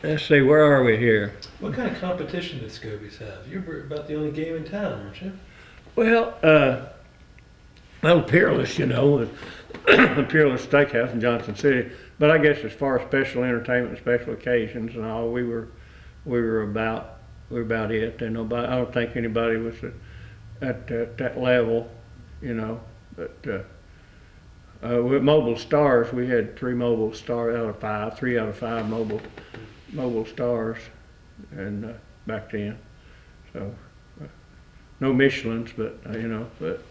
let's see, where are we here? What kind of competition did Scobies have? You're about the only game in town, aren't you? Well, Peerless, you know, the Peerless Steakhouse in Johnson City. But I guess as far as special entertainment, special occasions and all, we were about it. And nobody, I don't think anybody was at that level, you know. But with Mobile Stars, we had 3 Mobile Stars out of 5, 3 out of 5 Mobile Stars, and back then. So no Michelins, but you know. But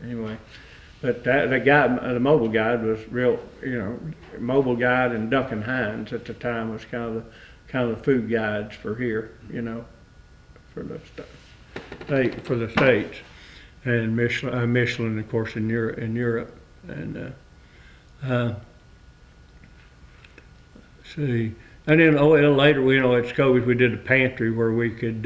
anyway. But the guy, the Mobile Guide was real, you know, Mobile Guide and Duncan Hines at the time was kind of the food guides for here, you know, for the states, and Michelin, of course, in Europe, and see, and then later, you know, at Scobies we did a pantry where we could,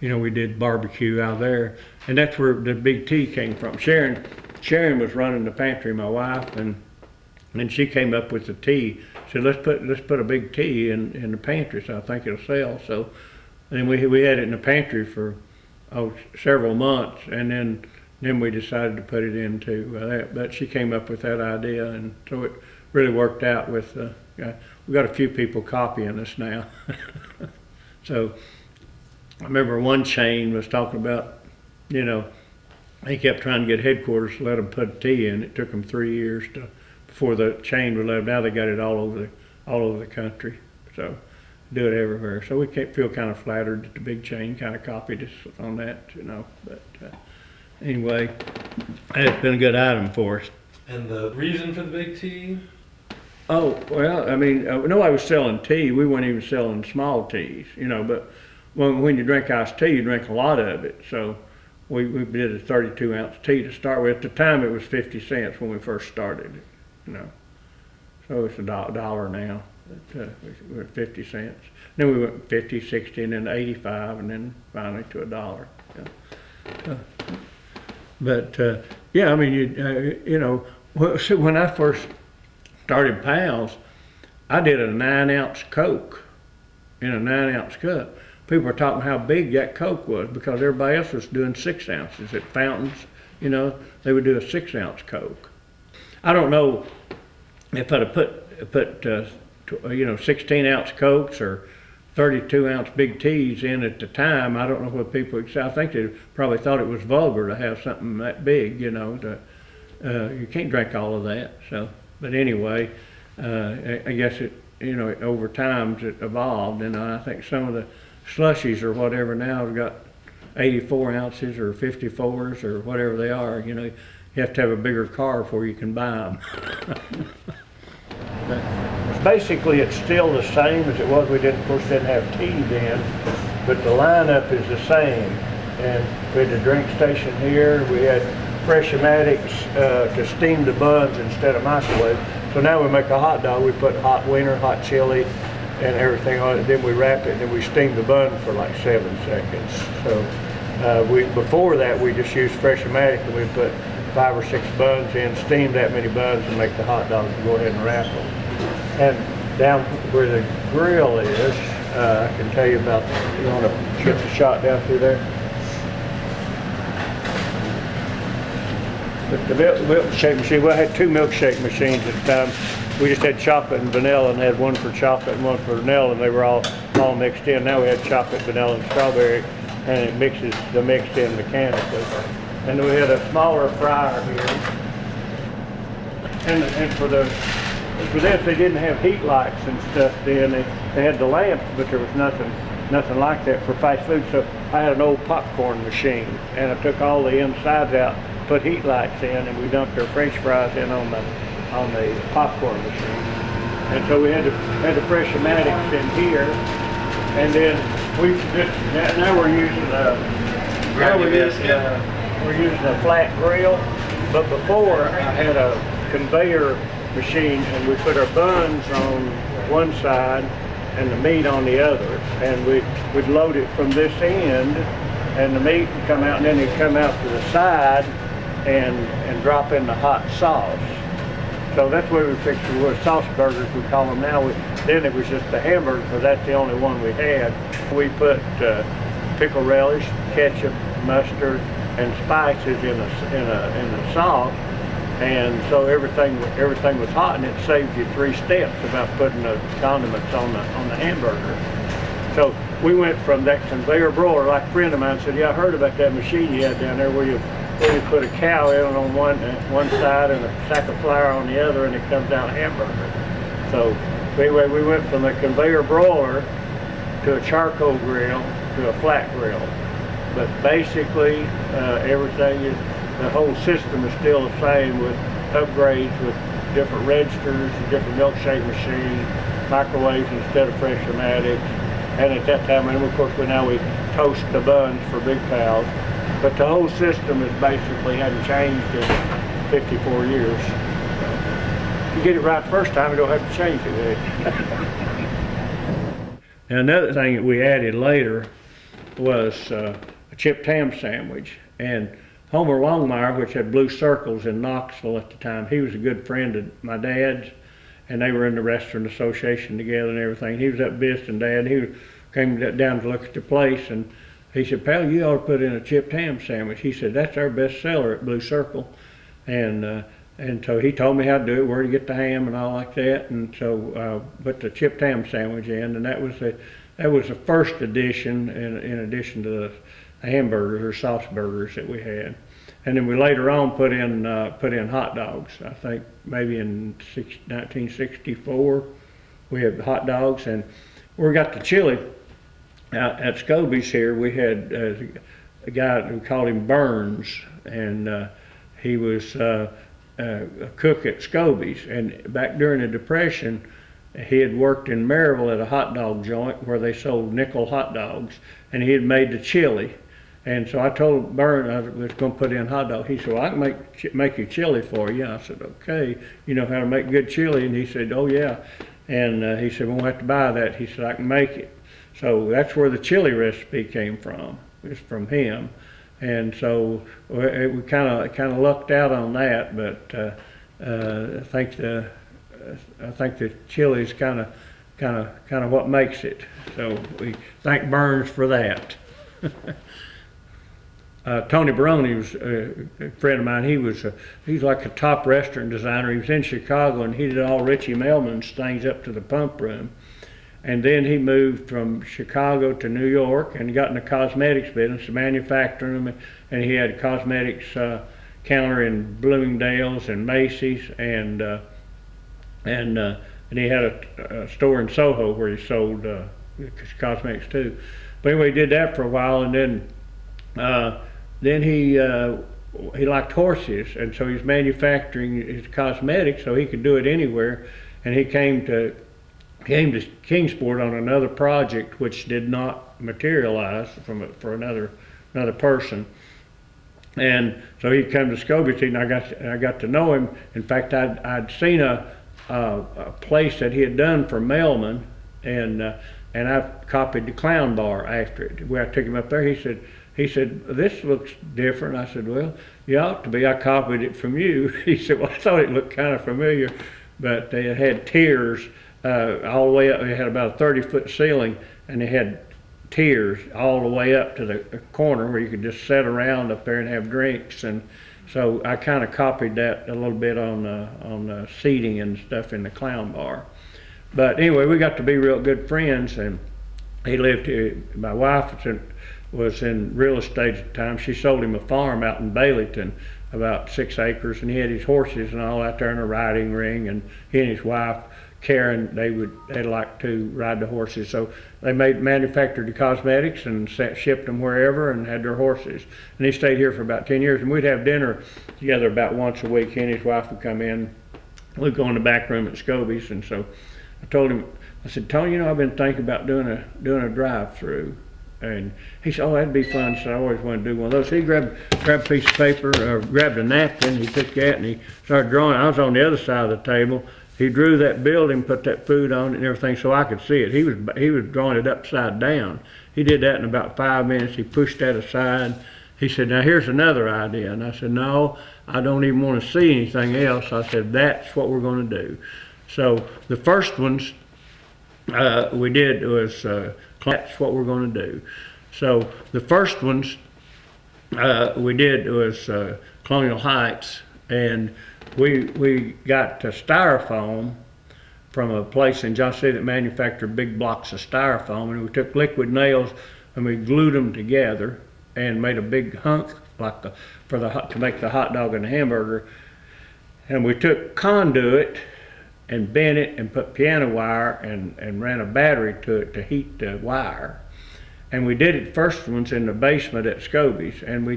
you know, we did barbecue out there, and that's where the big T came from. Sharon was running the pantry, my wife, and she came up with the tea. Said let's put a big T in the pantry, so I think it'll sell. So, and we had it in the pantry for several months, and then we decided to put it into that. But she came up with that idea, and so it really worked out. With we got a few people copying us now. So I remember one chain was talking about, you know, he kept trying to get headquarters to let them put tea in. It took them 3 years before the chain would let them. Now they got it all over the country. So do it everywhere. So we feel kind of flattered that the big chain kind of copied us on that, you know. But anyway, it's been a good item for us. And the reason for the big T? Oh, well, I mean, nobody was selling tea. We weren't even selling small teas, you know. But when you drink iced tea, you drink a lot of it. So we did a 32-ounce tea to start with. At the time, it was 50 cents when we first started, you know. So it's $1 now. We're at 50 cents. Then we went 50, 60, and then 85, and then finally to $1. Yeah. But yeah, I mean, you know, so when I first started Pals, I did a 9-ounce Coke in a 9-ounce cup. People were talking how big that Coke was because everybody else was doing 6 ounces at fountains. You know, they would do a 6-ounce Coke. I don't know if I'd have put you know, 16-ounce Cokes or 32-ounce big teas in at the time. I don't know what people would say. I think they probably thought it was vulgar to have something that big. You know, you can't drink all of that. So, but anyway, I guess it, you know, over time it evolved, and I think some of the slushies or whatever now have got 84 ounces or 54s or whatever they are. You know, you have to have a bigger car before you can buy them. Basically, it's still the same as it was. We of course didn't have tea then, but the lineup is the same. And we had the drink station here. We had Fresh-O-Matics to steam the buns instead of microwave. So now we make a hot dog. We put hot wiener, hot chili, and everything on it. Then we wrap it, and then we steam the bun for like 7 seconds. So before that, we just used Fresh-O-Matic, and we put 5 or 6 buns in, steam that many buns, and make the hot dogs and go ahead and wrap them. And down where the grill is, I can tell you about, you want to get the shot down through there? But the milkshake machine, well, I had 2 milkshake machines at the time. We just had chocolate and vanilla, and had one for chocolate and one for vanilla, and they were all mixed in. Now we have chocolate, vanilla, and strawberry, and it mixes the mixed in mechanically. And then we had a smaller fryer here. And for this, they didn't have heat lights and stuff then. They had the lamps, but there was nothing like that for fast food. So I had an old popcorn machine, and I took all the insides out, put heat lights in, and we dumped our French fries in on the popcorn machine. And so we had the Fresh-O-Matics in here, and then now we're using we're using a flat grill. But before, I had a conveyor machine, and we put our buns on one side and the meat on the other, and we'd load it from this end, and the meat would come out, and then it'd come out to the side and drop in the hot sauce. So that's where we fixed the sauce burgers, we call them now. Then it was just the hamburger, because that's the only one we had. We put pickle relish, ketchup, mustard, and spices in the sauce, and so everything was hot, and it saved you 3 steps about putting the condiments on the hamburger. So we went from that conveyor broiler, like a friend of mine said, yeah, I heard about that machine you had down there where you put a cow in on one side and a sack of flour on the other, and it comes out a hamburger. So anyway, we went from a conveyor broiler to a charcoal grill to a flat grill. But basically, the whole system is still the same, with upgrades with different registers, different milkshake machines, microwaves instead of Fresh-O-Matics. And at that time, and of course now we toast the buns for Big Pals. But the whole system is basically hadn't changed in 54 years. If you get it right the first time, you don't have to change it. And another thing that we added later was a chipped ham sandwich. And Homer Longmire, which had Blue Circles in Knoxville at the time, he was a good friend of my dad's, and they were in the restaurant association together and everything. He was up visiting Dad. He came down to look at the place, and he said, "Pal, you ought to put in a chipped ham sandwich." He said, "That's our best seller at Blue Circle." And so he told me how to do it, where to get the ham and all like that. And so put the chipped ham sandwich in, and that was the first addition in addition to the hamburgers or sauce burgers that we had. And then we later on put in hot dogs. I think maybe in 1964 we had hot dogs, and we got the chili. At Scobie's here, we had a guy, we called him Burns, and he was a cook at Scobie's. And back during the Depression, he had worked in Maryville at a hot dog joint where they sold nickel hot dogs, and he had made the chili. And so I told Burns I was going to put in hot dog. He said, "Well, I can make you chili for you." I said, "Okay, you know how to make good chili?" And he said, "Oh yeah." And he said, "We won't have to buy that." He said, "I can make it." So that's where the chili recipe came from. It's from him, and so we kind of lucked out on that. But I think the chili is kind of what makes it. So we thank Burns for that. Tony Barone was a friend of mine. He's like a top restaurant designer. He was in Chicago, and he did all Richie Melman's things up to the pump room. And then he moved from Chicago to New York and got in the cosmetics business, manufacturing them. And he had a cosmetics counter in Bloomingdale's and Macy's, and he had a store in Soho where he sold cosmetics too. But anyway, he did that for a while, and then he liked horses, and so he's manufacturing his cosmetics so he could do it anywhere. And he came to Kingsport on another project which did not materialize for another person. And so he'd come to Scobie's, and I got to know him. In fact, I'd seen a place that he had done for Melman, and I copied the Clown Bar after it. Where I took him up there, he said, "This looks different." I said, "Well, you ought to be. I copied it from you." He said, "Well, I thought it looked kind of familiar," but they had tiers all the way up. They had about a 30-foot ceiling, and they had tiers all the way up to the corner where you could just sit around up there and have drinks. And so I kind of copied that a little bit on the seating and stuff in the Clown Bar. But anyway, we got to be real good friends, and he lived here. My wife was in real estate at the time. She sold him a farm out in Baileyton, about 6 acres, and he had his horses and all out there in a riding ring, and he and his wife Karen, they'd like to ride the horses. So they manufactured the cosmetics and shipped them wherever and had their horses. And he stayed here for about 10 years, and we'd have dinner together about once a week. He and his wife would come in. We'd go in the back room at Scobie's, and so I told him, I said, "Tony, I've been thinking about doing a drive-through." And he said, "Oh, that'd be fun." So I always wanted to do one of those. So he grabbed a piece of paper, grabbed a napkin, he took that and he started drawing. I was on the other side of the table. He drew that building, put that food on it and everything so I could see it. He was drawing it upside down. He did that in about 5 minutes. He pushed that aside. He said, "Now here's another idea." And I said, "No, I don't even want to see anything else. I said, that's what we're going to do. So the first ones we did was, that's what we're going to do. So the first ones we did was Colonial Heights, and we got styrofoam from a place in Johnson City that manufactured big blocks of styrofoam, and we took liquid nails and we glued them together and made a big hunk like to make the hot dog and the hamburger. And we took conduit and bent it and put piano wire and ran a battery to it to heat the wire. And we did it first ones in the basement at Scobie's, and we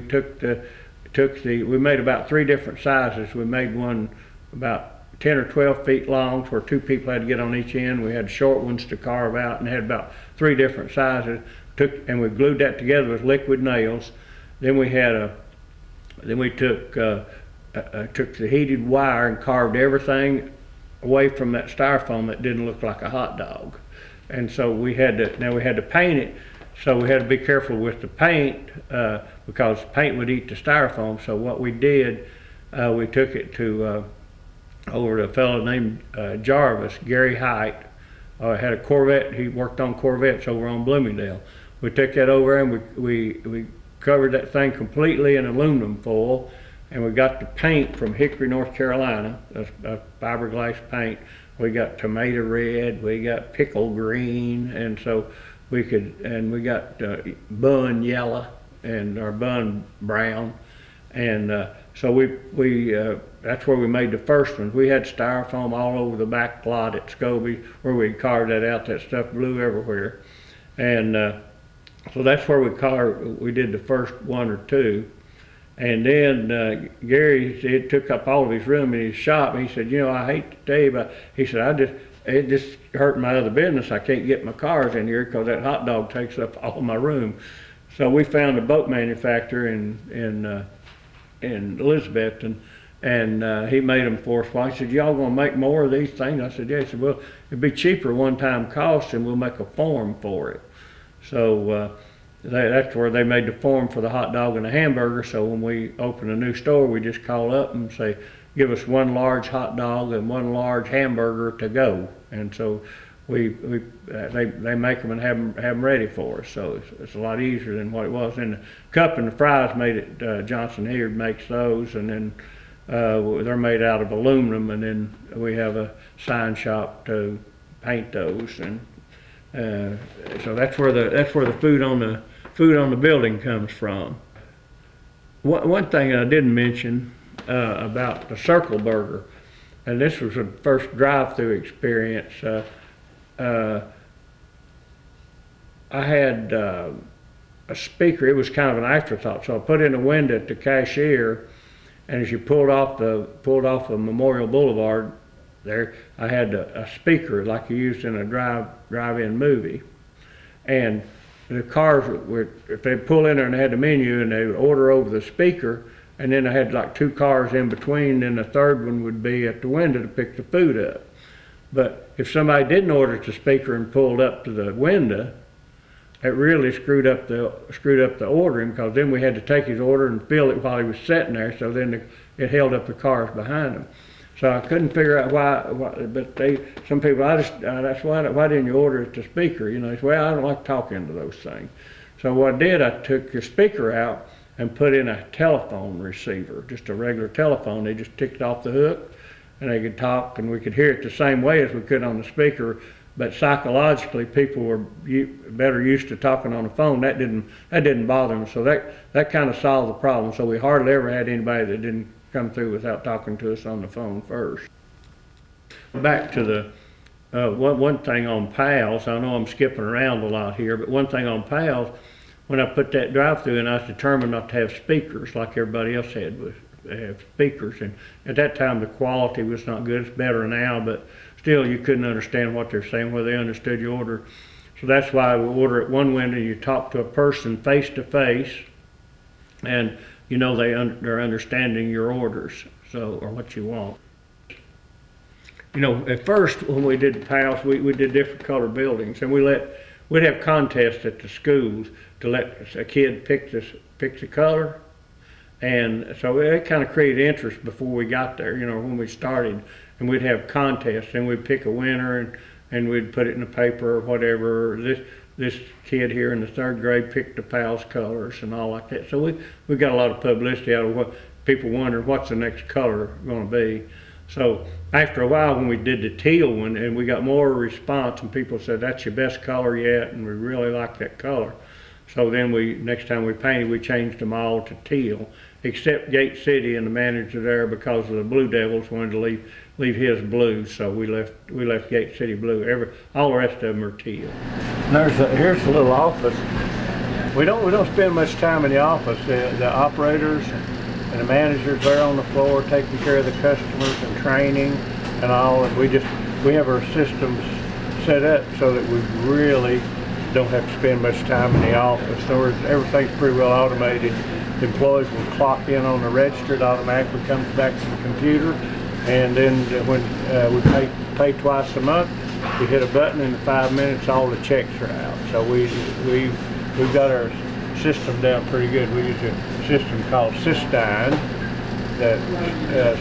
we made about 3 different sizes. We made one about 10 or 12 feet long where 2 people had to get on each end. We had short ones to carve out and had about 3 different sizes. And we glued that together with liquid nails. Then we took the heated wire and carved everything away from that styrofoam that didn't look like a hot dog. And so we had to paint it. So we had to be careful with the paint because paint would eat the styrofoam. So what we did, we took it to over to a fellow named Jarvis, Gary Height. Had a Corvette. He worked on Corvettes over on Bloomingdale. We took that over and we covered that thing completely in aluminum foil, and we got the paint from Hickory, North Carolina, a fiberglass paint. We got tomato red, we got pickle green, and so we got bun yellow and our bun brown, and so that's where we made the first ones. We had styrofoam all over the back lot at Scobie where we carved that out. That stuff blew everywhere, and so that's where we did the first 1 or 2. And then Gary, it took up all of his room in his shop. He said, I hate to tell you, but he said, it just hurt my other business. I can't get my cars in here because that hot dog takes up all of my room. So we found a boat manufacturer in Elizabeth, and he made them for us. Well, he said, y'all gonna make more of these things? I said, yeah. He said, well, it'd be cheaper one-time cost, and we'll make a form for it. So that's where they made the form for the hot dog and the hamburger. So when we open a new store, we just call up and say, give us 1 large hot dog and 1 large hamburger to go. And so they make them and have them ready for us. So it's a lot easier than what it was. And the cup and the fries made it. Johnson Hilliard makes those, and then they're made out of aluminum. And then we have a sign shop to paint those. And so that's where the food on the building comes from. One thing I didn't mention about the Circle Burger, and this was the first drive-through experience. I had a speaker. It was kind of an afterthought, so I put in a window at the cashier, and as you pulled off of Memorial Boulevard there, I had a speaker like you used in a drive-in movie, and the cars if they pull in there and they had the menu and they would order over the speaker, and then I had like 2 cars in between, and the third one would be at the window to pick the food up. But if somebody didn't order at the speaker and pulled up to the window, it really screwed up the ordering, because then we had to take his order and fill it while he was sitting there. So then it held up the cars behind him. So I couldn't figure out why, but some people, that's why didn't you order at the speaker? They say, well, I don't like talking to those things. So what I did, I took the speaker out and put in a telephone receiver, just a regular telephone. They just ticked off the hook, and they could talk, and we could hear it the same way as we could on the speaker. But psychologically, people were better used to talking on the phone. That didn't bother them. So that kind of solved the problem. So we hardly ever had anybody that didn't come through without talking to us on the phone first. Back to the one thing on Pals. I know I'm skipping around a lot here, but one thing on Pals, when I put that drive-through in, I was determined not to have speakers like everybody else had. Have speakers, and at that time the quality was not good. It's better now, but still you couldn't understand what they're saying, whether they understood your order. So that's why we order at one window, you talk to a person face to face, and they're understanding your orders, or what you want. At first when we did Pals, we did different color buildings, and we'd have contests at the schools to let a kid pick the color. And so it kind of created interest before we got there, you know, when we started. And we'd have contests, and we'd pick a winner, and we'd put it in the paper or whatever. This kid here in the 3rd grade picked the pals colors and all like that. So we got a lot of publicity out of what people wondered, what's the next color going to be. So after a while, when we did the teal one, and we got more response, and people said, that's your best color yet, and we really like that color. So then next time we painted, we changed them all to teal, except Gate City and the manager there, because of the Blue Devils, wanted to leave his blue, so we left Gate City blue. All the rest of them are teal. Here's the little office. We don't spend much time in the office. The operators and the managers there on the floor taking care of the customers and training and all, and we have our systems set up so that we really don't have to spend much time in the office. So everything's pretty well automated. The employees will clock in on the register, it automatically comes back to the computer, and then when we pay twice a month, we hit a button, and in 5 minutes all the checks are out. So we've got our system down pretty good. We use a system called Cystine that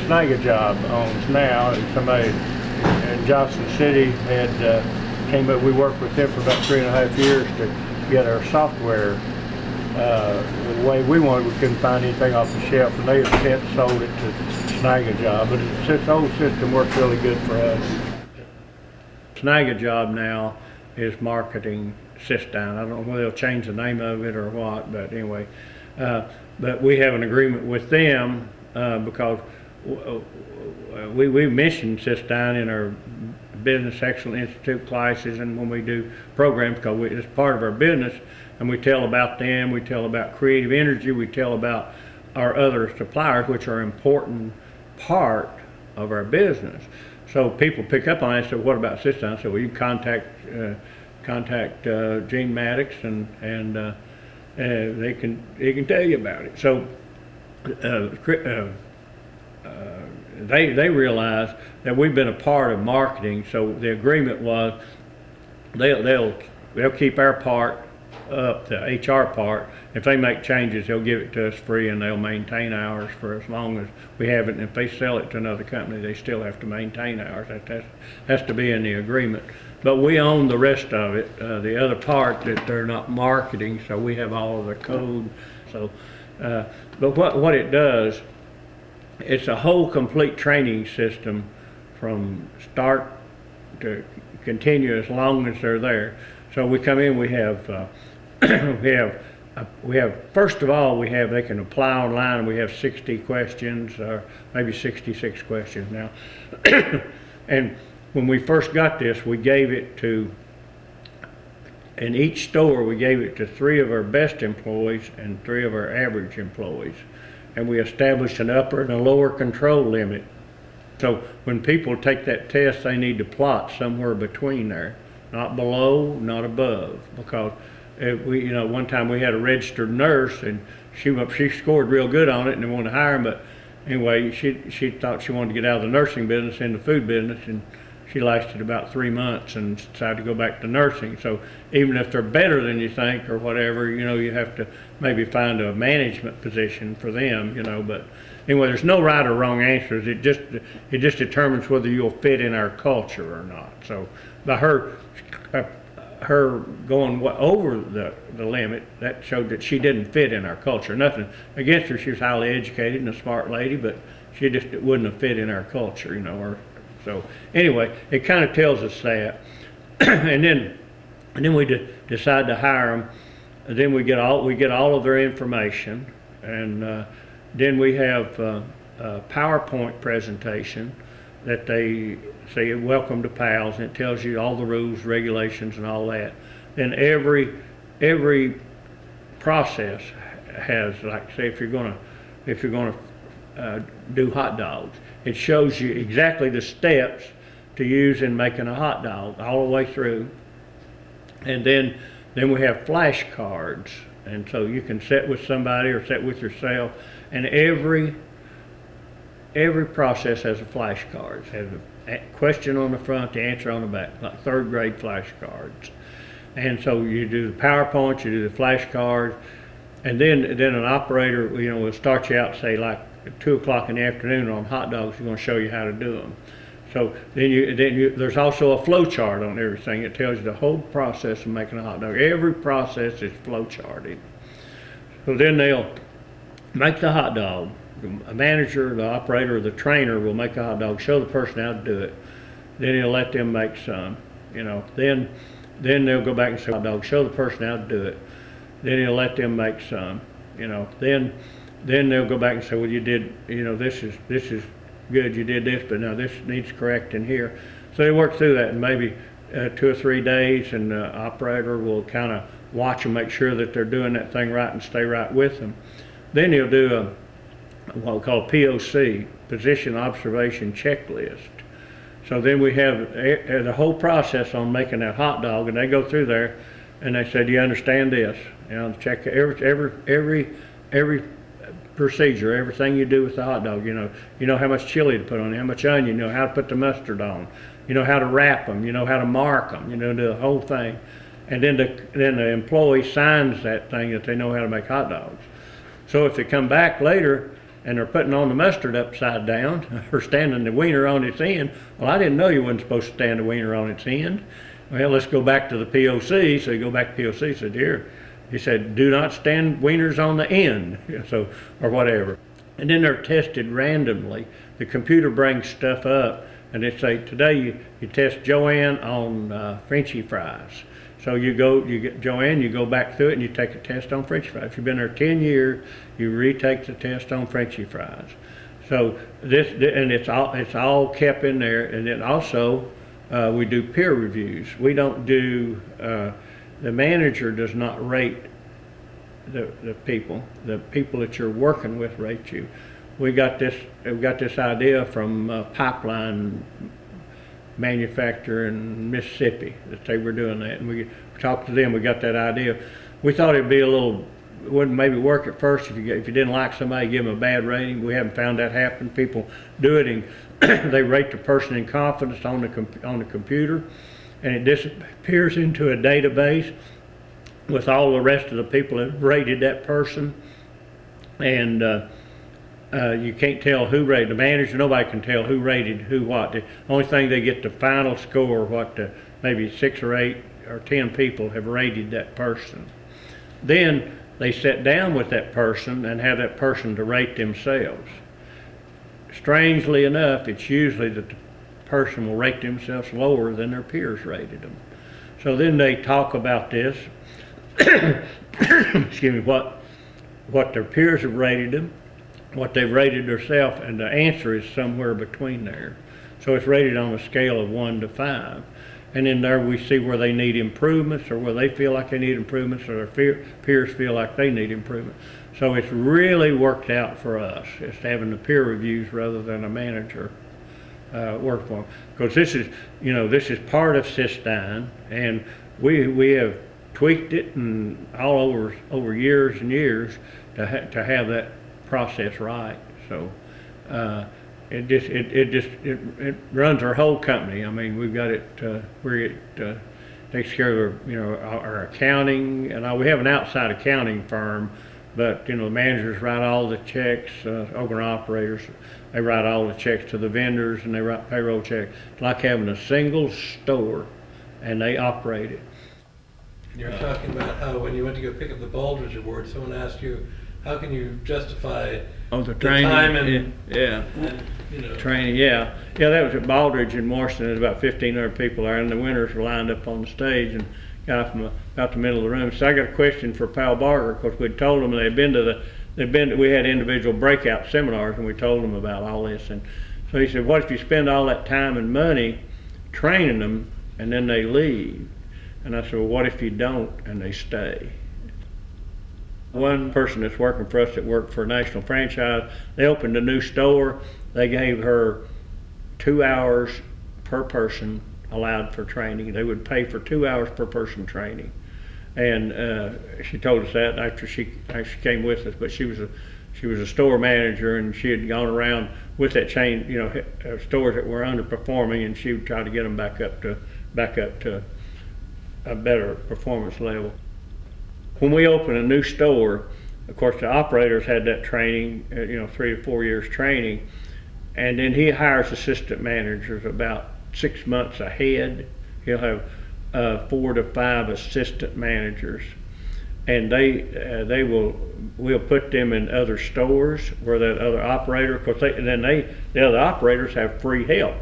Snag Job owns now, and somebody in Johnson City came up. We worked with them for about 3.5 years to get our software the way we wanted. We couldn't find anything off the shelf, and they have sold it to Snag Job. But this old system works really good for us. Snag Job now is marketing Cystine. I don't know whether they'll change the name of it or what, but anyway. But we have an agreement with them because we mentioned Cystine in our Business Excellence Institute classes and when we do programs, because it's part of our business, and we tell about them, we tell about creative energy, we tell about our other suppliers, which are an important part of our business. So people pick up on it and say, what about Cystine? So you contact Gene Maddox, and they can tell you about it. So they realize that we've been a part of marketing. So the agreement was they'll keep our part up, the HR part. If they make changes, they'll give it to us free, and they'll maintain ours for as long as we have it. And if they sell it to another company, they still have to maintain ours. That has to be in the agreement. But we own the rest of it, the other part that they're not marketing, so we have all of the code. So, but what it does, it's a whole complete training system from start to continue as long as they're there. So we come in, we have first of all, they can apply online, and we have 60 questions, or maybe 66 questions now. And when we first got this, we gave it to, in each store, we gave it to 3 of our best employees and 3 of our average employees. And we established an upper and a lower control limit. So when people take that test, they need to plot somewhere between there, not below, not above, because one time we had a registered nurse, and she scored real good on it, and they wanted to hire him, but anyway, she thought she wanted to get out of the nursing business into food business, and she lasted about 3 months and decided to go back to nursing. So even if they're better than you think or whatever, you have to maybe find a management position for them, But anyway, there's no right or wrong answers. It just determines whether you'll fit in our culture or not. So by her going over the limit, that showed that she didn't fit in our culture. Nothing against her. She was highly educated and a smart lady, but she just wouldn't have fit in our culture, So anyway, it kind of tells us that, and then we decide to hire them. And then we get all of their information, and then we have a PowerPoint presentation that they say, "Welcome to PALS," and it tells you all the rules, regulations, and all that. Then every process has, like, say, if you're gonna do hot dogs, it shows you exactly the steps to use in making a hot dog all the way through. And then we have flashcards, and so you can sit with somebody or sit with yourself, and every process has a flashcard. It has a question on the front, the answer on the back, like 3rd grade flashcards. And so you do the PowerPoint, you do the flashcards, and then an operator, will start you out, say like at 2 o'clock in the afternoon on hot dogs. We're going to show you how to do them. So there's also a flow chart on everything. It tells you the whole process of making a hot dog. Every process is flow charted. So then they'll make the hot dog. A manager, the operator, the trainer will make a hot dog, show the person how to do it. Then he'll let them make some. Then they'll go back and say hot dog, show the person how to do it. Then he'll let them make some. Then they'll go back and say, well, you did, this is good, you did this, but now this needs correcting here. So they work through that in maybe 2 or 3 days, and the operator will kind of watch them, make sure that they're doing that thing right and stay right with them. Then he'll do what we call POC, Position Observation Checklist. So then we have the whole process on making that hot dog, and they go through there and they say, do you understand this? Check every procedure, everything you do with the hot dog. You know how much chili to put on it, how much onion, how to put the mustard on, how to wrap them, how to mark them, do the whole thing. And then the employee signs that thing that they know how to make hot dogs. So if they come back later and they're putting on the mustard upside down or standing the wiener on its end, well, I didn't know you wasn't supposed to stand the wiener on its end. Well, let's go back to the POC. So you go back to POC, said, here, he said, do not stand wieners on the end, or whatever. And then they're tested randomly. The computer brings stuff up, and they say, today you test Joanne on Frenchy fries. So you get Joanne, you go back through it and you take a test on Frenchy fries. If you've been there 10 years, you retake the test on Frenchy fries. So it's all kept in there. And then also we do peer reviews. We don't do, the manager does not rate the people. The people that you're working with rate you. We got this idea from pipeline manufacturer in Mississippi that they were doing that, and we talked to them. We got that idea. We thought it'd be wouldn't maybe work at first if you didn't like somebody, give them a bad rating. We haven't found that happen. People do it, and they rate the person in confidence on the computer, and it disappears into a database with all the rest of the people that rated that person, and you can't tell who rated the manager. Nobody can tell who rated who what. The only thing they get the final score, maybe 6 or 8 or 10 people have rated that person. Then they sit down with that person and have that person to rate themselves. Strangely enough, it's usually that the person will rate themselves lower than their peers rated them. So then they talk about this, excuse me, what their peers have rated them, what they've rated themselves, and the answer is somewhere between there. So it's rated on a scale of 1 to 5. And in there we see where they need improvements, or where they feel like they need improvements, or their peers feel like they need improvement. So it's really worked out for us. It's having the peer reviews rather than a manager work for them. Because this is part of Cystine, and we have tweaked it and all over years and years to have that process right. So it runs our whole company. I mean, we've got it where it takes care of our accounting, and we have an outside accounting firm, but the managers write all the checks. Owner operators, they write all the checks to the vendors, and they write payroll checks. It's like having a single store, and they operate it. You're talking about how when you went to go pick up the Baldrige Award, someone asked you, how can you justify the training, time and training, yeah. That was at Baldrige in Washington. There's about 1,500 people there, and the winners were lined up on the stage, and got from about the middle of the room. So I got a question for Pal Barger, because we'd told them we had individual breakout seminars, and we told them about all this. And so he said, what if you spend all that time and money training them, and then they leave? And I said, well, what if you don't and they stay? One person that's working for us that worked for a national franchise, they opened a new store. They gave her 2 hours per person allowed for training. They would pay for 2 hours per person training. And she told us that after she came with us, but she was a store manager, and she had gone around with that chain, stores that were underperforming, and she would try to get them back up to a better performance level. When we open a new store, Of course, the operators had that training, 3 to 4 years training, and then he hires assistant managers about 6 months ahead. He'll have 4 to 5 assistant managers, and we'll put them in other stores where that other operator, of course, the other operators have free help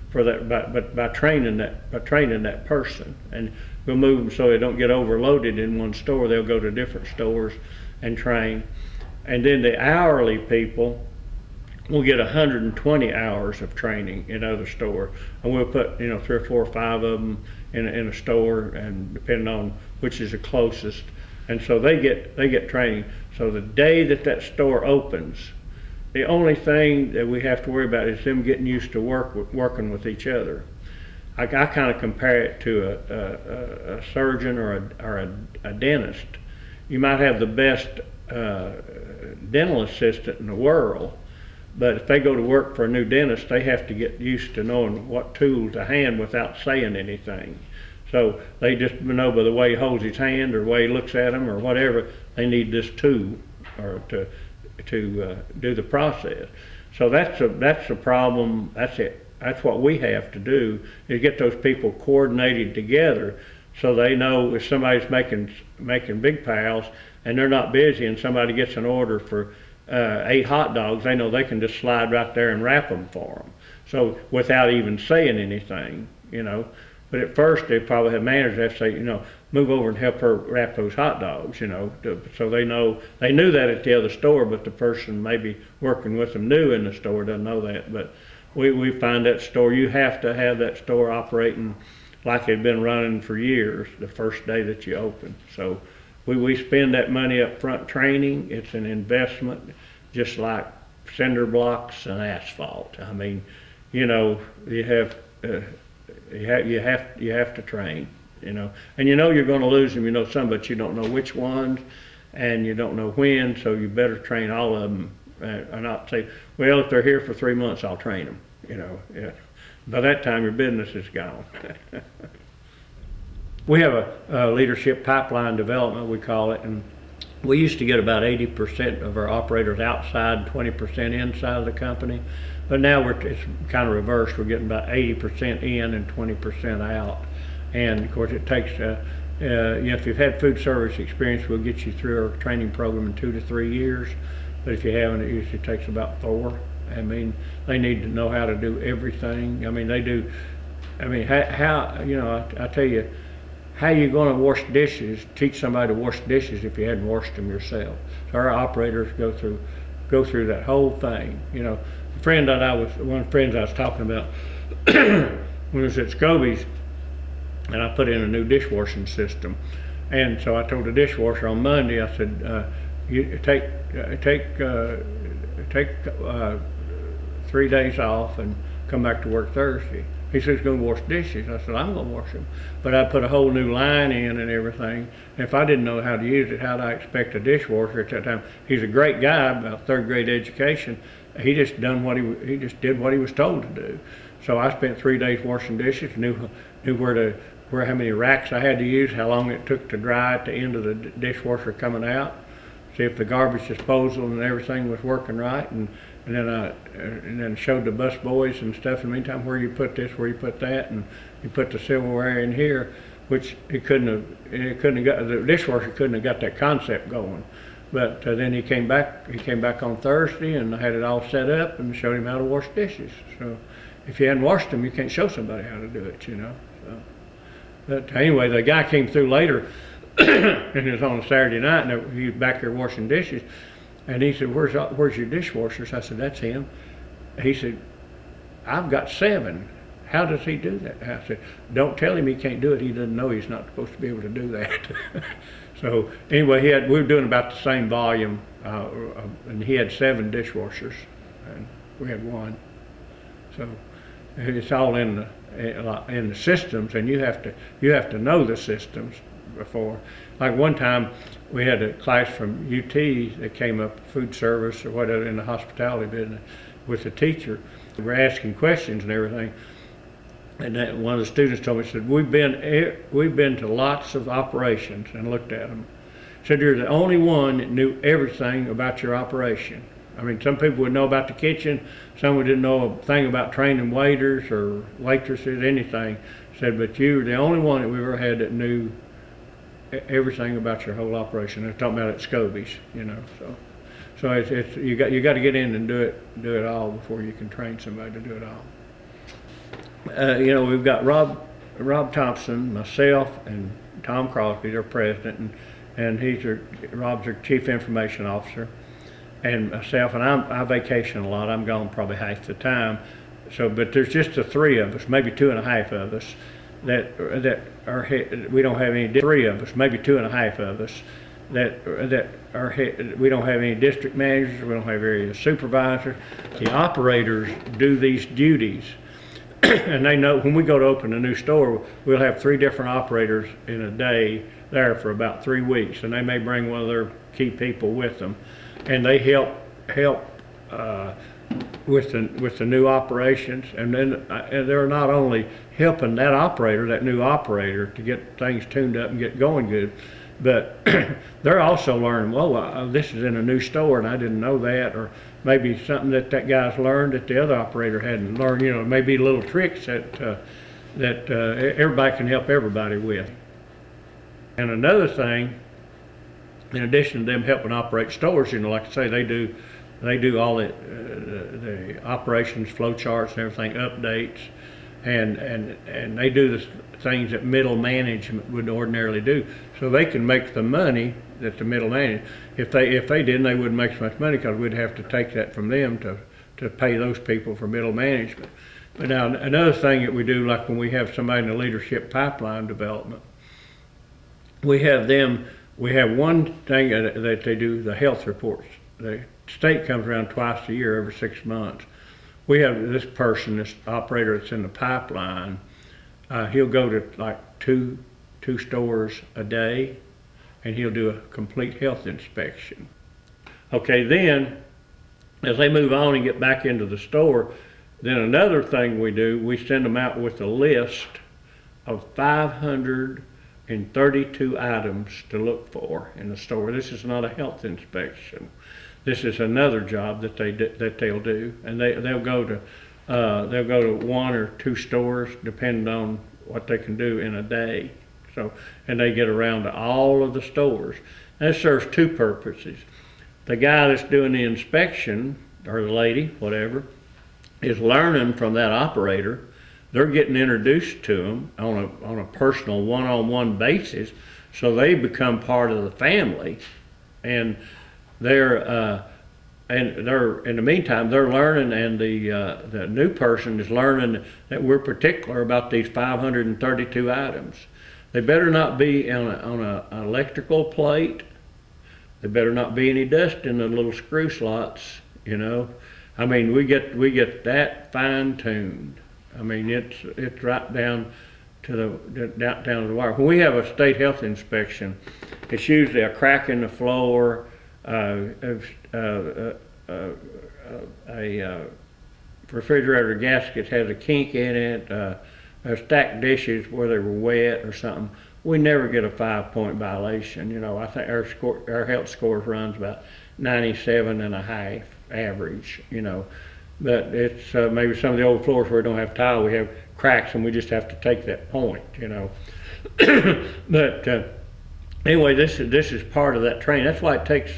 for that by training that person, and we'll move them so they don't get overloaded in one store. They'll go to different stores and train, and then the hourly people will get 120 hours of training in other stores, and we'll put 3 or 4 or 5 of them in a store, and depending on which is the closest, and so they get training. So the day that store opens, the only thing that we have to worry about is them getting used to working with each other. I kind of compare it to a surgeon or a dentist. You might have the best dental assistant in the world, but if they go to work for a new dentist, they have to get used to knowing what tool to hand without saying anything. So they just know by the way he holds his hand or the way he looks at them or whatever, they need this tool or to do the process. So that's a problem. That's it. That's what we have to do, is get those people coordinated together so they know if somebody's making big piles and they're not busy and somebody gets an order for 8 hot dogs, they know they can just slide right there and wrap them for them. So without even saying anything, But at first they probably have managers have to say, move over and help her wrap those hot dogs, so they knew that at the other store, but the person maybe working with them new in the store doesn't know that. But we find that store, you have to have that store operating like it had been running for years the first day that you open. So we spend that money up front training. It's an investment, just like cinder blocks and asphalt. I mean, you have to train, and you're going to lose them. Some, but you don't know which ones, and you don't know when. So you better train all of them, and not say, well, if they're here for 3 months, I'll train them. Yeah. By that time, your business is gone. We have a leadership pipeline development, we call it, and we used to get about 80% of our operators outside, 20% inside of the company. But now it's kind of reversed. We're getting about 80% in and 20% out. And of course it takes, if you've had food service experience, we'll get you through our training program in 2 to 3 years. But if you haven't, it usually takes about 4. I mean, they need to know how to do everything. I mean, they do. I mean, I tell you, how you going to wash dishes, teach somebody to wash dishes if you hadn't washed them yourself? So our operators go through that whole thing. One of the friends I was talking about when I was at Scobie's, and I put in a new dishwashing system. And so I told the dishwasher on Monday, I said, you take 3 days off and come back to work Thursday. He said he's going to wash dishes. I said, I'm going to wash them. But I put a whole new line in and everything. And if I didn't know how to use it, how'd I expect a dishwasher at that time? He's a great guy, about 3rd grade education. He just did what he was told to do. So I spent 3 days washing dishes, knew how many racks I had to use, how long it took to dry at the end of the dishwasher coming out, see if the garbage disposal and everything was working right, and then showed the bus boys and stuff in the meantime where you put this, where you put that, and you put the silverware in here, which the dishwasher couldn't have got that concept going. But then he came back on Thursday, and I had it all set up and showed him how to wash dishes. So if you hadn't washed them, you can't show somebody how to do it, So, but anyway, the guy came through later, and it was on a Saturday night, and he was back there washing dishes. And he said, where's your dishwashers? I said, that's him. He said, I've got 7. How does he do that? I said, don't tell him he can't do it. He doesn't know he's not supposed to be able to do that. So anyway, we were doing about the same volume, and he had 7 dishwashers, and we had 1. So it's all in the systems, and you have to know the systems before. Like one time, we had a class from UT that came up, food service or whatever, in the hospitality business, with a teacher. We were asking questions and everything, and one of the students told me, said, we've been to lots of operations and looked at them. said you're the only one that knew everything about your operation. I mean, some people would know about the kitchen, some didn't know a thing about training waiters or waitresses, anything. Said, but you were the only one that we ever had that knew everything about your whole operation. They're talking about at Scobie's, you know. So it's you got to get in and do it all before you can train somebody to do it all. You know, we've got Rob Thompson, myself, and Tom Crosby, their president, and Rob's our chief information officer, and myself, and I vacation a lot. I'm gone probably half the time. So, but there's just the three of us, maybe 2.5 of us, that are we don't have any. Three of us, maybe 2.5 of us, we don't have any district managers. We don't have area supervisors. The operators do these duties. And they know when we go to open a new store, we'll have 3 different operators in a day there for about 3 weeks, and they may bring one of their key people with them, and they help with the new operations. And then they're not only helping that new operator to get things tuned up and get going good, but they're also learning, well, this is in a new store and I didn't know that, or maybe something that guy's learned that the other operator hadn't learned. You know, maybe little tricks that everybody can help everybody with. And another thing, in addition to them helping operate stores, you know, like I say, they do all the operations, flow charts and everything, updates, and they do the things that middle management would ordinarily do. So they can make the money that the middle management, if they didn't, they wouldn't make so much money, because we'd have to take that from them to pay those people for middle management. But now another thing that we do, like when we have somebody in the leadership pipeline development, we have one thing that they do, the health reports. The state comes around twice a year, every 6 months. We have this person, this operator that's in the pipeline, he'll go to like two stores a day, and he'll do a complete health inspection. Okay, then as they move on and get back into the store, then another thing we do, we send them out with a list of 532 items to look for in the store. This is not a health inspection. This is another job that they'll do, and they'll go to 1 or 2 stores depending on what they can do in a day. So, and they get around to all of the stores. And it serves 2 purposes. The guy that's doing the inspection, or the lady, whatever, is learning from that operator. They're getting introduced to them on a personal one-on-one basis, so they become part of the family, and they're in the meantime they're learning, and the new person is learning that we're particular about these 532 items. They better not be on an electrical plate. There better not be any dust in the little screw slots. You know, I mean, we get that fine-tuned. I mean, it's right down to the wire. When we have a state health inspection, it's usually a crack in the floor, a refrigerator gasket has a kink in it, stacked dishes where they were wet or something. We never get a 5-point violation. You know, I think our health score runs about 97.5 average. You know. But it's maybe some of the old floors where we don't have tile, we have cracks, and we just have to take that point, you know. But anyway, this is part of that training. That's why it takes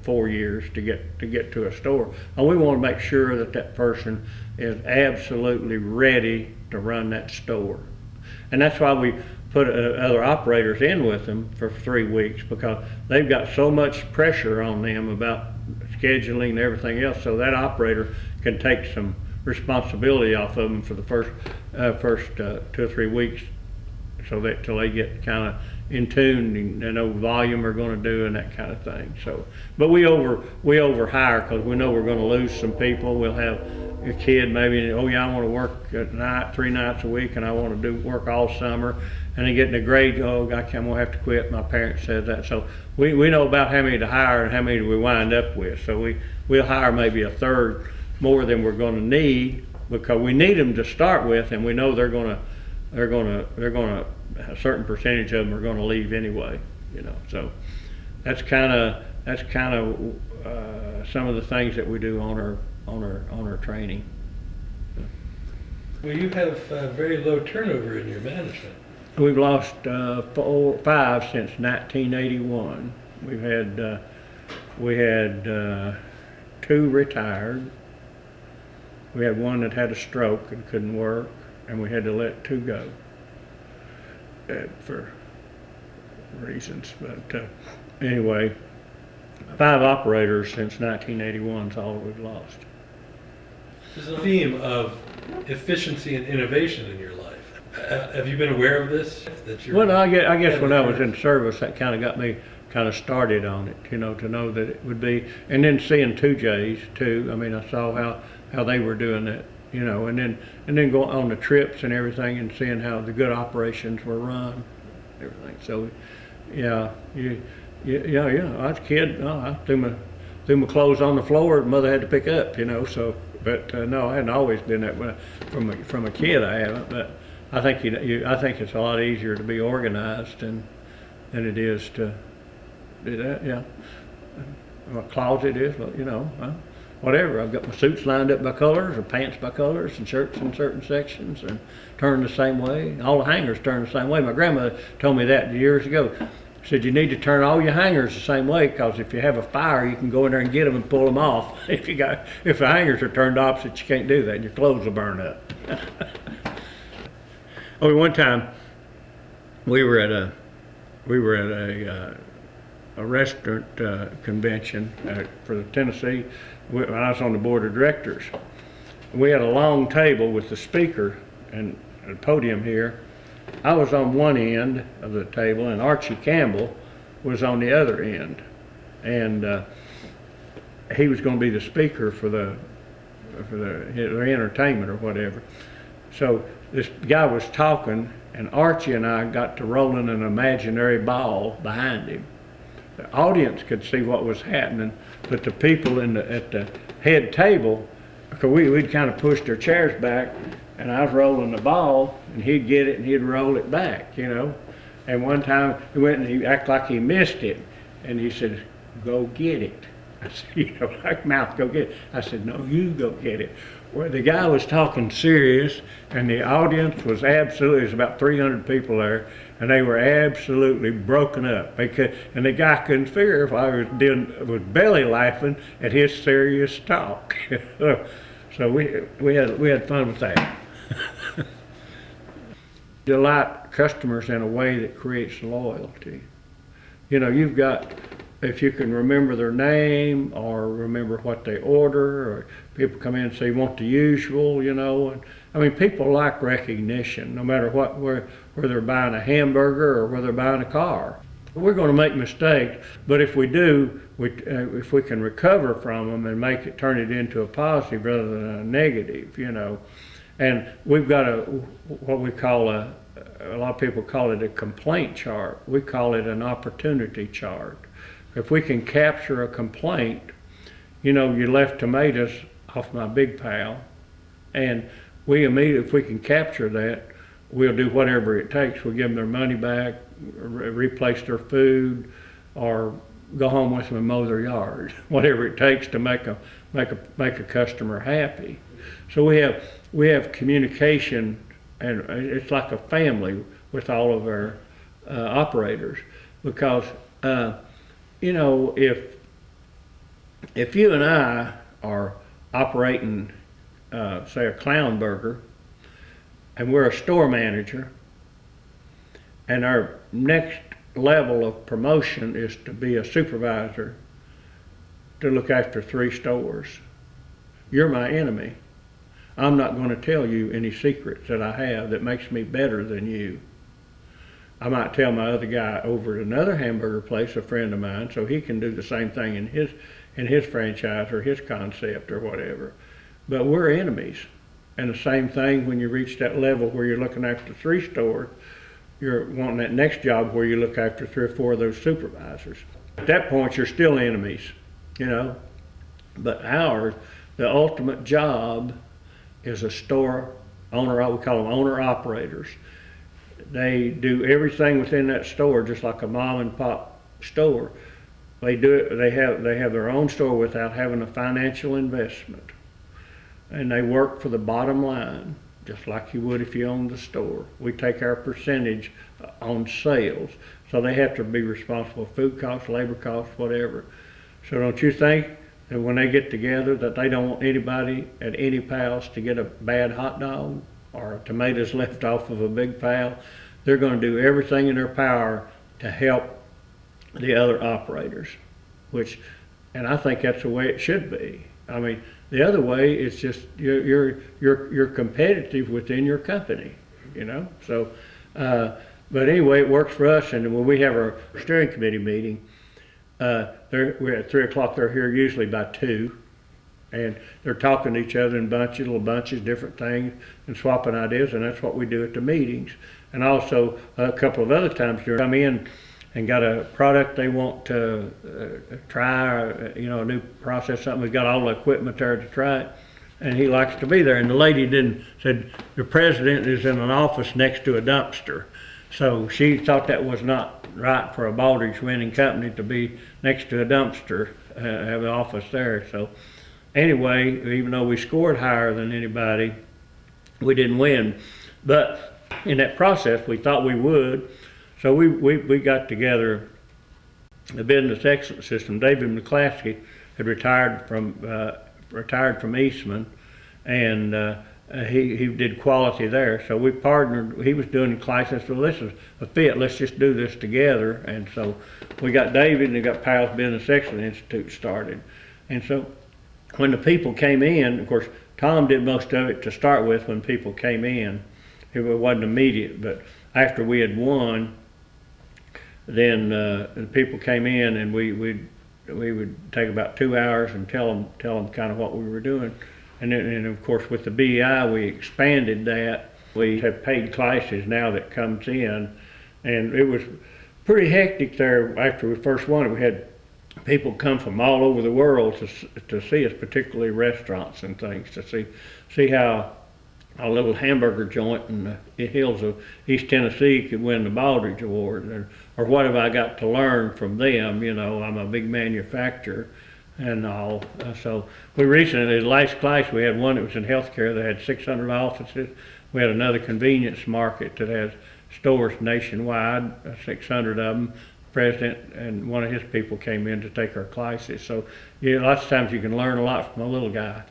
4 years to get to a store. And we want to make sure that person is absolutely ready to run that store. And that's why we put other operators in with them for 3 weeks, because they've got so much pressure on them about scheduling and everything else, so that operator can take some responsibility off of them for the first 2 or 3 weeks, so that till they get kind of in tune and know volume we're going to do and that kind of thing. So, but we over hire, because we know we're going to lose some people. We'll have a kid maybe, oh yeah, I want to work at night 3 nights a week, and I want to work all summer, and they get in a grade, oh, I'm going to have to quit. My parents said that. So we know about how many to hire and how many we wind up with. So we'll hire maybe a third more than we're going to need, because we need them to start with, and we know they're going to a certain percentage of them are going to leave anyway, you know. So that's kind of some of the things that we do on our training. Well, you have very low turnover in your management. We've lost 5 since 1981. We had 2 retired. We had one that had a stroke and couldn't work, and we had to let 2 go for reasons. But anyway, 5 operators since 1981 is all we've lost. There's a theme of efficiency and innovation in your life. Have you been aware of this? Well, I guess when I was in service, that kind of got me kind of started on it, to know that it would be, and then seeing 2Js too. I mean, I saw how they were doing it, and then going on the trips and everything, and seeing how the good operations were run, everything. So, yeah, yeah. I was a kid. I threw my clothes on the floor, and mother had to pick up, So, but no, I hadn't always been that way. From a kid, I haven't. But I think I think it's a lot easier to be organized than it is to do that. Yeah, my closet is, whatever. I've got my suits lined up by colors, or pants by colors, and shirts in certain sections, and turned the same way. All the hangers turn the same way. My grandmother told me that years ago. She said, you need to turn all your hangers the same way, because if you have a fire, you can go in there and get them and pull them off. If the hangers are turned opposite, you can't do that. Your clothes will burn up. One time, we were at a restaurant convention for the Tennessee. When I was on the board of directors, we had a long table with the speaker and a podium here. I was on one end of the table, and Archie Campbell was on the other end, and he was going to be the speaker for the entertainment or whatever. So this guy was talking, and Archie and I got to rolling an imaginary ball behind him. The audience could see what was happening, but the people at the head table, because we'd kind of pushed their chairs back, and I was rolling the ball, and he'd get it and he'd roll it back, And one time he went and he acted like he missed it, and he said, "Go get it." I said, like mouth, "Go get it." I said, "No, you go get it." Well, the guy was talking serious, and the audience was there's about 300 people there, and they were absolutely broken up. And the guy couldn't figure if I was belly laughing at his serious talk. So we had fun with that. Delight customers in a way that creates loyalty. You've got, if you can remember their name or remember what they order, or people come in and say, "Want the usual," and I mean, people like recognition, no matter where they're buying a hamburger or whether they're buying a car. We're going to make mistakes, but if we do, if we can recover from them and turn it into a positive rather than a negative, And we've got what we call a lot of people call it a complaint chart. We call it an opportunity chart. If we can capture a complaint, you left tomatoes off my big pal, and if we can capture that, we'll do whatever it takes. We'll give them their money back, replace their food, or go home with them and mow their yard. Whatever it takes to make a customer happy. So we have communication, and it's like a family with all of our operators, because if you and I are operating, say, a Clown Burger, and we're a store manager, and our next level of promotion is to be a supervisor to look after 3 stores, you're my enemy. I'm not going to tell you any secrets that I have that makes me better than you. I might tell my other guy over at another hamburger place, a friend of mine, so he can do the same thing in his franchise or his concept or whatever. But we're enemies. And the same thing when you reach that level where you're looking after 3 stores, you're wanting that next job where you look after 3 or 4 of those supervisors. At that point, you're still enemies, But the ultimate job is a store owner. We call them owner operators. They do everything within that store, just like a mom and pop store. They do it. They have their own store without having a financial investment, and they work for the bottom line, just like you would if you owned the store. We take our percentage on sales, so they have to be responsible for food costs, labor costs, whatever. So don't you think that when they get together that they don't want anybody at any pals to get a bad hot dog or tomatoes left off of a big pal? They're going to do everything in their power to help the other operators, and I think that's the way it should be. I mean, the other way is just you're competitive within your company, you know. So, but anyway, it works for us. And when we have our steering committee meeting, we're at 3 o'clock. They're here usually by 2, and they're talking to each other in little bunches, different things, and swapping ideas. And that's what we do at the meetings. And also a couple of other times they come in and got a product they want to try, a new process, something. We've got all the equipment there to try it, and he likes to be there. And the lady said, the president is in an office next to a dumpster. So she thought that was not right for a Baldrige winning company to be next to a dumpster, have an office there. So anyway, even though we scored higher than anybody, we didn't win. But in that process, we thought we would. So we got together the business excellence system. David McClaskey had retired from Eastman, and he did quality there. So we partnered. He was doing classes. So this is a fit. Let's just do this together. And so we got David and we got Powell's Business Excellence Institute started. And so when the people came in, of course, Tom did most of it to start with. When people came in, it wasn't immediate, but after we had won, then the people came in, and we would take about 2 hours and tell them kind of what we were doing, and then of course with the BEI we expanded that. We have paid classes now that comes in, and it was pretty hectic there after we first won it. We had people come from all over the world to see us, particularly restaurants and things, to see how a little hamburger joint in the hills of East Tennessee could win the Baldrige Award, or what have I got to learn from them? I'm a big manufacturer and all. So we recently, the last class we had one that was in healthcare that had 600 offices. We had another convenience market that has stores nationwide, 600 of them. The president and one of his people came in to take our classes. So lots of times you can learn a lot from a little guy,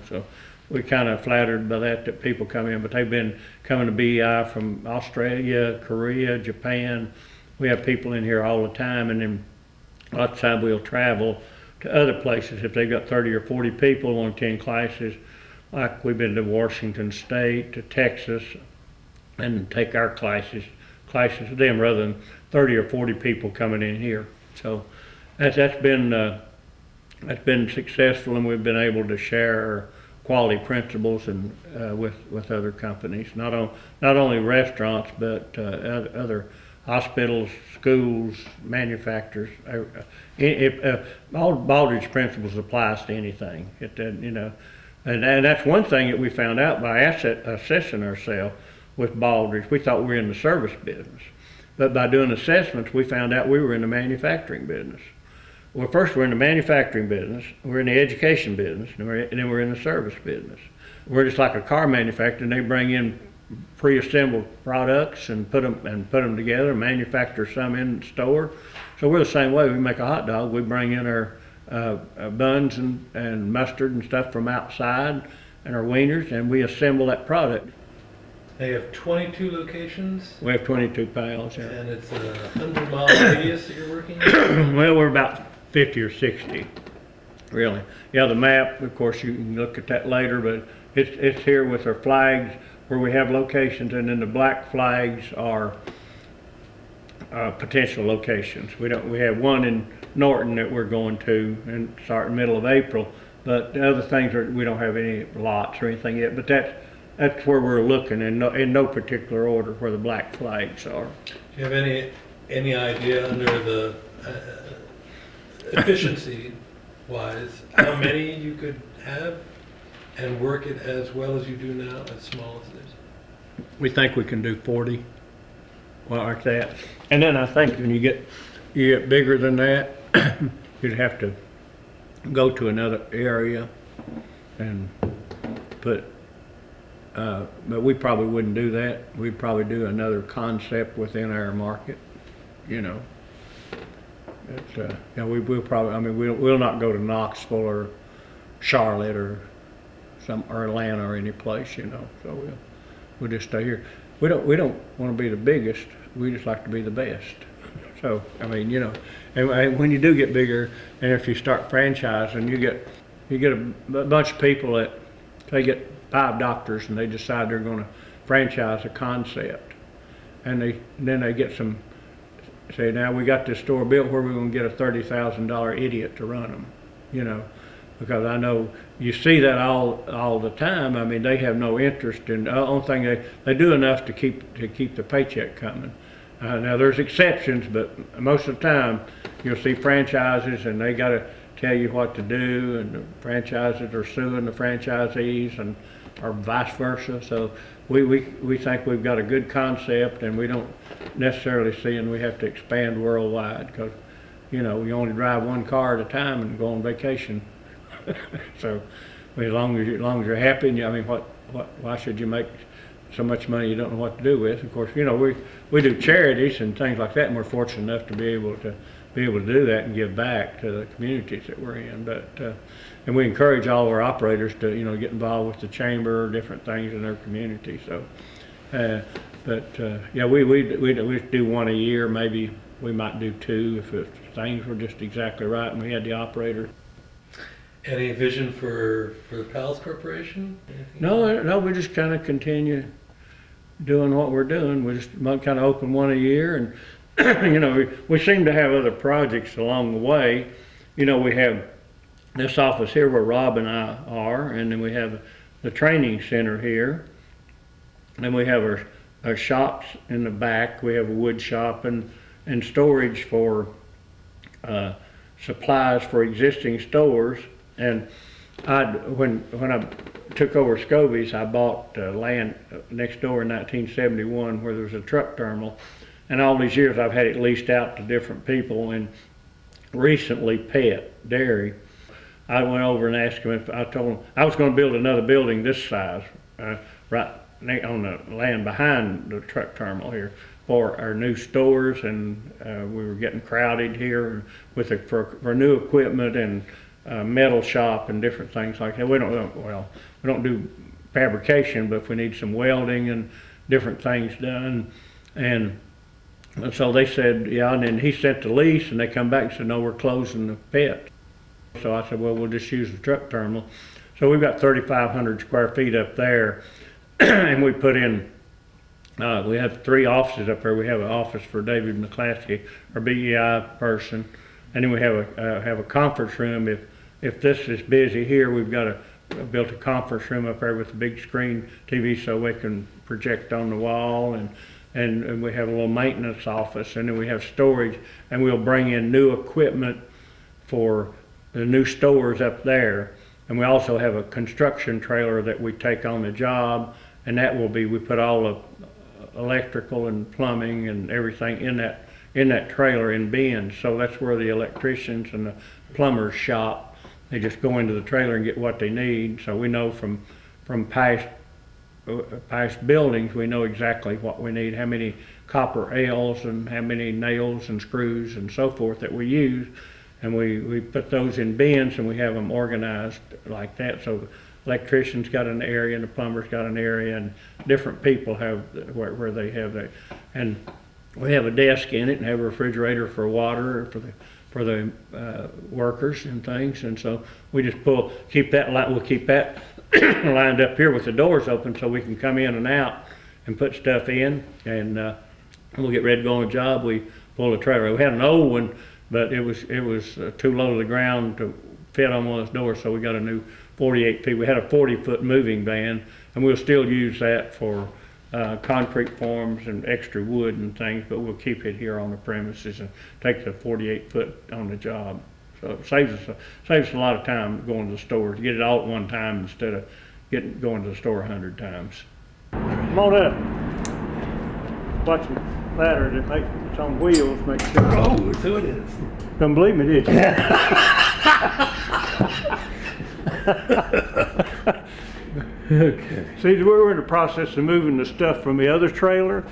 so. We kind of flattered by that people come in, but they've been coming to BEI from Australia, Korea, Japan. We have people in here all the time, and then lots of times we'll travel to other places. If they've got 30 or 40 people want to attend classes, like we've been to Washington State, to Texas, and take our classes with them rather than 30 or 40 people coming in here. So that's been successful, and we've been able to share our quality principles and with other companies, not only restaurants, but other hospitals, schools, manufacturers. All Baldrige principles applies to anything. And that's one thing that we found out by assessing ourselves with Baldrige. We thought we were in the service business, but by doing assessments, we found out we were in the manufacturing business. Well, first we're in the manufacturing business, we're in the education business, and then we're in the service business. We're just like a car manufacturer, and they bring in pre-assembled products and put them together and manufacture some in the store. So we're the same way. We make a hot dog, we bring in our buns and mustard and stuff from outside, and our wieners, and we assemble that product. They have 22 locations? We have 22 pals, yeah. And it's a 100-mile radius that you're working in? Well, we're about 50 or 60, really. Yeah, the map, of course, you can look at that later, but it's here with our flags where we have locations, and then the black flags are potential locations. We have one in Norton that we're going to and start in the middle of April, but the other things we don't have any lots or anything yet, but that's where we're looking in no particular order where the black flags are. Do you have any idea under the efficiency wise how many you could have and work it as well as you do now, as small as it is? We think we can do 40, well, like that. And then I think when you get bigger than that, you'd have to go to another area and put, but we probably wouldn't do that. We'd probably do another concept within our market, you know. But, yeah, we'll probably, I mean, we'll not go to Knoxville or Charlotte or Atlanta or any place, you know. So we'll just stay here. We don't want to be the biggest. We just like to be the best. So I mean, you know, and when you do get bigger, and if you start franchising, you get a bunch of people that they get 5 doctors and they decide they're going to franchise a concept, and then they get some. Say, now we got this store built, where we're going to get a $30,000 idiot to run them, you know, because I know you see that all the time. I mean, they have no interest in. The only thing they do enough to keep the paycheck coming. Now there's exceptions, but most of the time you'll see franchises and they got to tell you what to do, and the franchises are suing the franchisees, and or vice versa. So we think we've got a good concept, and we don't necessarily see, and we have to expand worldwide, because you know we only drive one car at a time and go on vacation. So as long as you're happy, and I mean, why should you make so much money you don't know what to do with? Of course, you know we do charities and things like that, and we're fortunate enough to be able to do that and give back to the communities that we're in. But and we encourage all of our operators to get involved with the chamber, different things in their community. So, yeah, we do one a year. Maybe we might do 2 if things were just exactly right and we had the operator. Any vision for the Pals Corporation? No, we just kind of continue doing what we're doing. We just kind of open one a year, and we seem to have other projects along the way. We have this office here where Rob and I are, and then we have the training center here, and we have our shops in the back. We have a wood shop and storage for supplies for existing stores. And when I took over Scobie's, I bought land next door in 1971 where there was a truck terminal. And all these years I've had it leased out to different people, and recently Pet Dairy. I went over and asked him I told him I was going to build another building this size right on the land behind the truck terminal here for our new stores, and we were getting crowded here for new equipment and metal shop and different things like that. We don't do fabrication, but if we need some welding and different things done, and so they said, yeah, and then he sent the lease, and they come back and said, no, we're closing the Pet. So I said, well, we'll just use the truck terminal. So we've got 3,500 square feet up there, and we put in, we have 3 offices up there. We have an office for David McClaskey, our BEI person, and then we have a conference room. If this is busy here, we've built a conference room up there with a big screen TV so we can project on the wall, and we have a little maintenance office, and then we have storage, and we'll bring in new equipment for the new stores up there. And we also have a construction trailer that we take on the job, and we put all the electrical and plumbing and everything in that trailer in bins. So that's where the electricians and the plumbers shop. They just go into the trailer and get what they need. So we know from past buildings, we know exactly what we need, how many copper L's and how many nails and screws and so forth that we use. And we put those in bins, and we have them organized like that. So the electrician's got an area and the plumber's got an area, and different people have where they have that. And we have a desk in it and have a refrigerator for water for the workers and things. And so we just we'll keep that lined up here with the doors open so we can come in and out and put stuff in. And we'll get ready to go on a job. We pull the trailer. We had an old one, but it was too low to the ground to fit on one of those doors, so we got a new 48 feet. We had a 40-foot moving van, and we'll still use that for concrete forms and extra wood and things, but we'll keep it here on the premises and take the 48-foot on the job. So it saves us a lot of time going to the store to get it all at one time instead of going to the store 100 times. Come on up. Watch me. ladder that makes, it's on wheels, makes sure. Oh, so it is. Don't believe me, did you? Okay. See, we're in the process of moving the stuff from the other trailer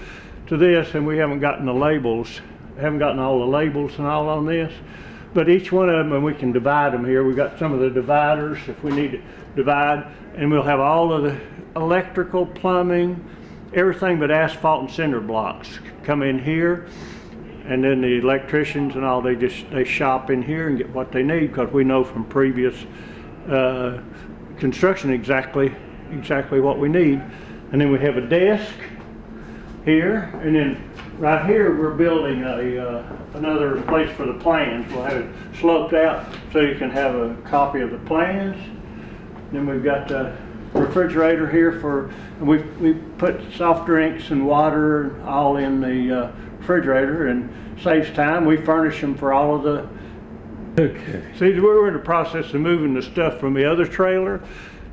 to this, and we haven't gotten the labels, haven't gotten all the labels and all on this. But each one of them, and we can divide them here. We've got some of the dividers if we need to divide, and we'll have all of the electrical, plumbing, everything but asphalt and cinder blocks come in here. And then the electricians and all, they shop in here and get what they need, because we know from previous construction exactly what we need. And then we have a desk here, and then right here we're building another place for the plans. We'll have it sloped out so you can have a copy of the plans. Then we've got the refrigerator here for, we put soft drinks and water all in the refrigerator, and saves time. We furnish them for all of the. Okay. See, we're in the process of moving the stuff from the other trailer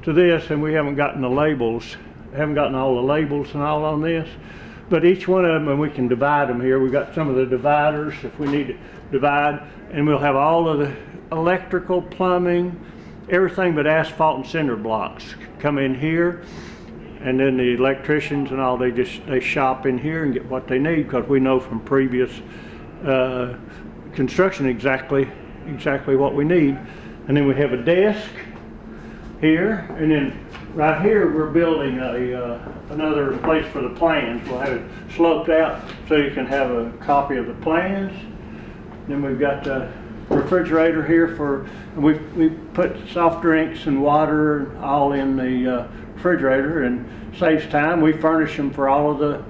to this, and we haven't gotten the labels, haven't gotten all the labels and all on this. But each one of them, and we can divide them here. We've got some of the dividers if we need to divide, and we'll have all of the electrical, plumbing, everything but asphalt and cinder blocks come in here. And then the electricians and all, they shop in here and get what they need, because we know from previous construction exactly what we need. And then we have a desk here, and then right here we're building another place for the plans. We'll have it sloped out so you can have a copy of the plans. Then we've got the refrigerator here for, we put soft drinks and water all in the refrigerator, and saves time. We furnish them for all of the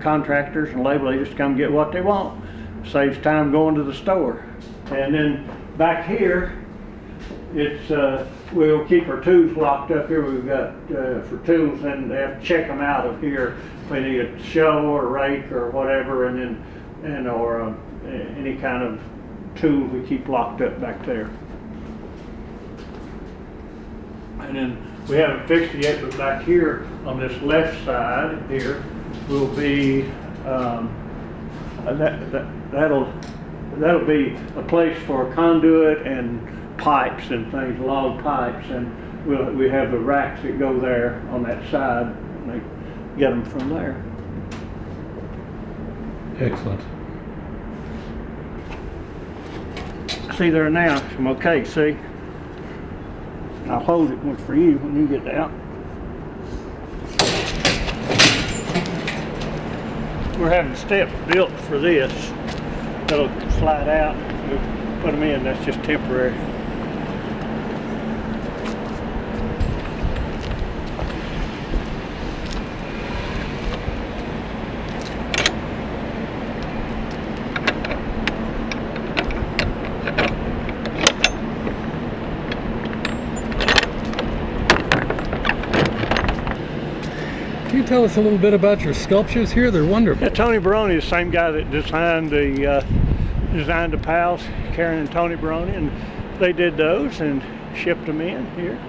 contractors and labor. They just come get what they want. Saves time going to the store. And then back here, it's we'll keep our tools locked up here. We've got for tools, and they have to check them out of here. If they need a shovel or a rake or whatever, and then or any kind of tool we keep locked up back there. And then we haven't fixed it yet, but back here on this left side here will be that'll be a place for conduit and pipes and things, log pipes, and we have the racks that go there on that side, and they get them from there. Excellent. See there now, I'm okay, see? I'll hold it one for you when you get out. We're having steps built for this that'll slide out. We'll put them in, that's just temporary. Can you tell us a little bit about your sculptures here? They're wonderful. Yeah, Tony Baroni is the same guy that designed the pals, Karen and Tony Baroni, and they did those and shipped them in here.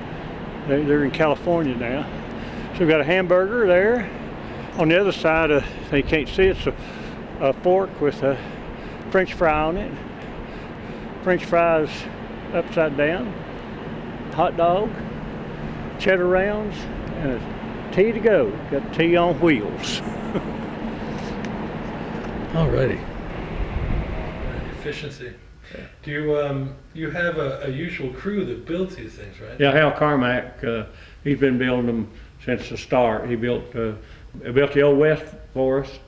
They're in California now. So we've got a hamburger there. On the other side, they can't see it's a fork with a French fry on it. French fries upside down. Hot dog, cheddar rounds, and a tea to go. Got tea on wheels. Alrighty. Efficiency. Do you have a usual crew that builds these things, right? Yeah, Hal Carmack, he's been building them since the start. He built the Old West for us,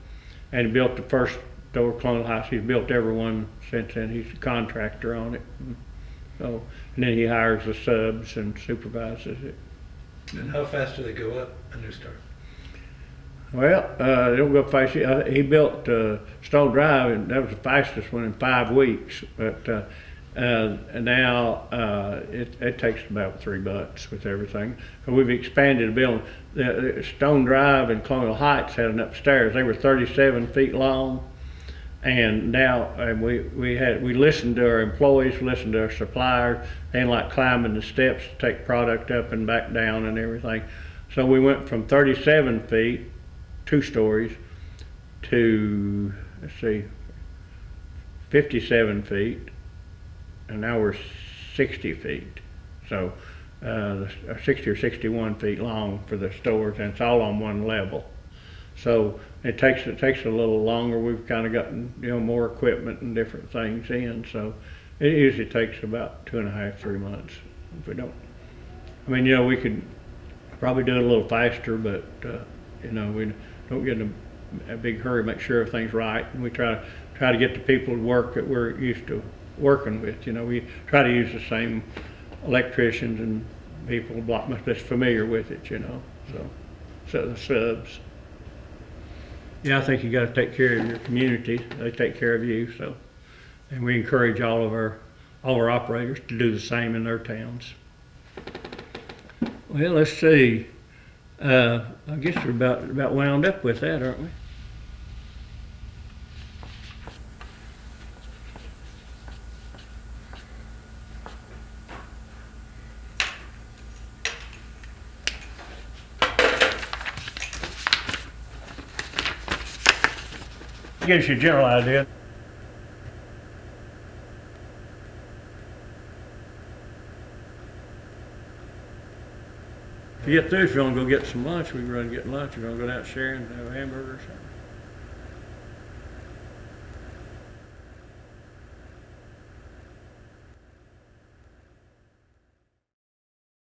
and he built the first door Colonial Heights. He's built every one since then. He's a contractor on it. So, and then he hires the subs and supervises it. And how fast do they go up a new start? Well, they don't go fast. He built Stone Drive, and that was the fastest one in 5 weeks. But now it takes about 3 months with everything. We've expanded the building. The Stone Drive and Colonial Heights had an upstairs. They were 37 feet long, and now we listened to our employees, listened to our suppliers. They didn't like climbing the steps to take product up and back down and everything. So we went from 37 feet, 2 stories, to, let's see, 57 feet, and now we're 60 feet. So, 60 or 61 feet long for the stores, and it's all on one level. So it takes a little longer. We've kind of gotten, more equipment and different things in. So it usually takes about 2.5, 3 months. If we don't, I mean, we could probably do it a little faster, but we don't get in a big hurry. Make sure everything's right, and we try to get the people to work that we're used to working with. We try to use the same electricians and people that's familiar with it. So the subs. Yeah, I think you got to take care of your community. They take care of you. So, and we encourage all of our operators to do the same in their towns. Well, let's see. I guess we're about wound up with that, aren't we? Gives you a general idea. If you get through, if you want to go get some lunch, we can run and get lunch. We're going to go down to Sharon and have a hamburger or something.